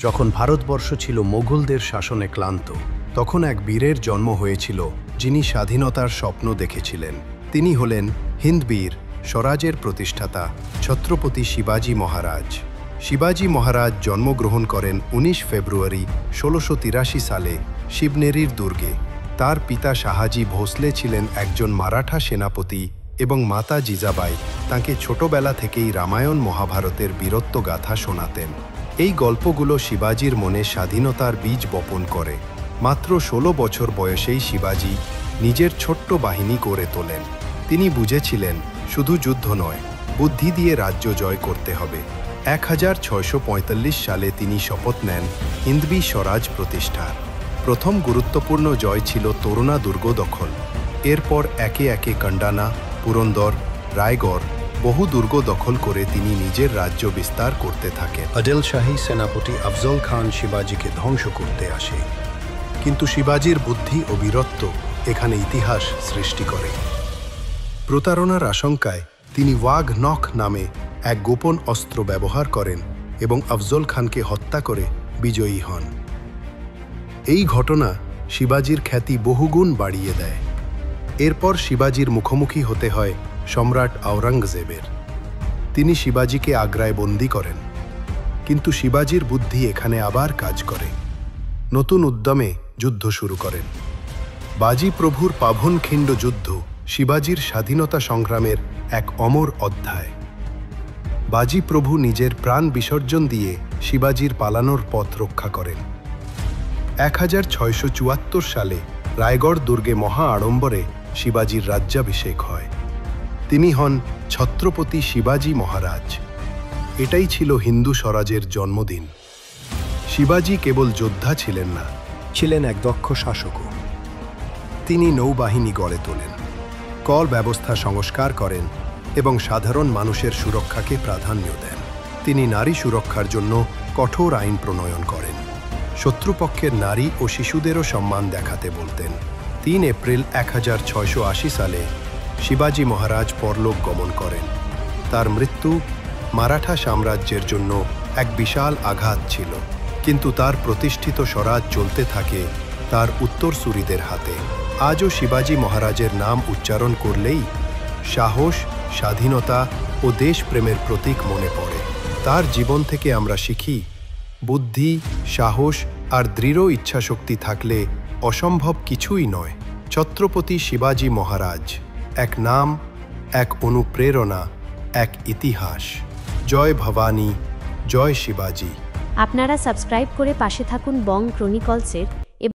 যখন ভারতবর্ষ ছিল মোগলদের শাসনে ক্লান্ত, তখন এক বীরের জন্ম হয়েছিল যিনি স্বাধীনতার স্বপ্ন দেখেছিলেন। তিনি হলেন হিন্দবীর, স্বরাজের প্রতিষ্ঠাতা ছত্রপতি শিবাজী মহারাজ। শিবাজী মহারাজ জন্মগ্রহণ করেন 19 ফেব্রুয়ারি 1683 সালে শিবনেরির দুর্গে। তার পিতা শাহাজি ভোসলে ছিলেন একজন মারাঠা সেনাপতি এবং মাতা জিজাবাই তাঁকে ছোটবেলা থেকেই রামায়ণ মহাভারতের বীরত্বগাথা শোনাতেন। এই গল্পগুলো শিবাজীর মনে স্বাধীনতার বীজ বপন করে। মাত্র 16 বছর বয়সেই শিবাজী নিজের ছোট্ট বাহিনী গড়ে তোলেন। তিনি বুঝেছিলেন শুধু যুদ্ধ নয়, বুদ্ধি দিয়ে রাজ্য জয় করতে হবে। 1645 সালে তিনি শপথ নেন হিন্দবী স্বরাজ প্রতিষ্ঠার। প্রথম গুরুত্বপূর্ণ জয় ছিল তোরনা দুর্গ দখল। এরপর একে একে কন্ডানা, পুরন্দর, রায়গড় বহু দুর্গ দখল করে তিনি নিজের রাজ্য বিস্তার করতে থাকেন। আদিল শাহী সেনাপতি আফজল খান শিবাজীকে ধ্বংস করতে আসে, কিন্তু শিবাজীর বুদ্ধি ও বীরত্ব এখানে ইতিহাস সৃষ্টি করে। প্রতারণার আশঙ্কায় তিনি ওয়াঘ নখ নামে এক গোপন অস্ত্র ব্যবহার করেন এবং আফজল খানকে হত্যা করে বিজয়ী হন। এই ঘটনা শিবাজীর খ্যাতি বহুগুণ বাড়িয়ে দেয়। এরপর শিবাজীর মুখোমুখি হতে হয় সম্রাট আওরঙ্গজেবের। তিনি শিবাজীকে আগ্রায় বন্দী করেন, কিন্তু শিবাজীর বুদ্ধি এখানে আবার কাজ করে। নতুন উদ্যমে যুদ্ধ শুরু করেন। বাজি প্রভুর পাভনখিণ্ড যুদ্ধ শিবাজীর স্বাধীনতা সংগ্রামের এক অমর অধ্যায়। বাজি প্রভু নিজের প্রাণ বিসর্জন দিয়ে শিবাজীর পালানোর পথ রক্ষা করেন। 1674 সালে রায়গড় দুর্গে মহা আড়ম্বরে শিবাজীর রাজ্যাভিষেক হয়। তিনি হন ছত্রপতি শিবাজী মহারাজ। এটাই ছিল হিন্দু স্বরাজের জন্মদিন। শিবাজী কেবল যোদ্ধা ছিলেন না, ছিলেন এক দক্ষ শাসকও। তিনি নৌবাহিনী গড়ে তোলেন, কর ব্যবস্থা সংস্কার করেন এবং সাধারণ মানুষের সুরক্ষাকে প্রাধান্য দেন। তিনি নারী সুরক্ষার জন্য কঠোর আইন প্রণয়ন করেন। শত্রুপক্ষের নারী ও শিশুদেরও সম্মান দেখাতে বলতেন। 3 এপ্রিল 1680 সালে শিবাজী মহারাজ পরলোক গমন করেন। তার মৃত্যু মারাঠা সাম্রাজ্যের জন্য এক বিশাল আঘাত ছিল, কিন্তু তার প্রতিষ্ঠিত স্বরাজ চলতে থাকে তার উত্তরসূরিদের হাতে। আজও শিবাজী মহারাজের নাম উচ্চারণ করলেই সাহস, স্বাধীনতা ও দেশপ্রেমের প্রতীক মনে পড়ে। তার জীবন থেকে আমরা শিখি, বুদ্ধি, সাহস আর দৃঢ় ইচ্ছাশক্তি থাকলে অসম্ভব কিছুই নয়। ছত্রপতি শিবাজী মহারাজ এক নাম, এক অনুপ্রেরণা, এক ইতিহাস। জয় ভবানী, জয় শিবাজী। আপনারা সাবস্ক্রাইব করে পাশে থাকুন বং ক্রনিকলসের।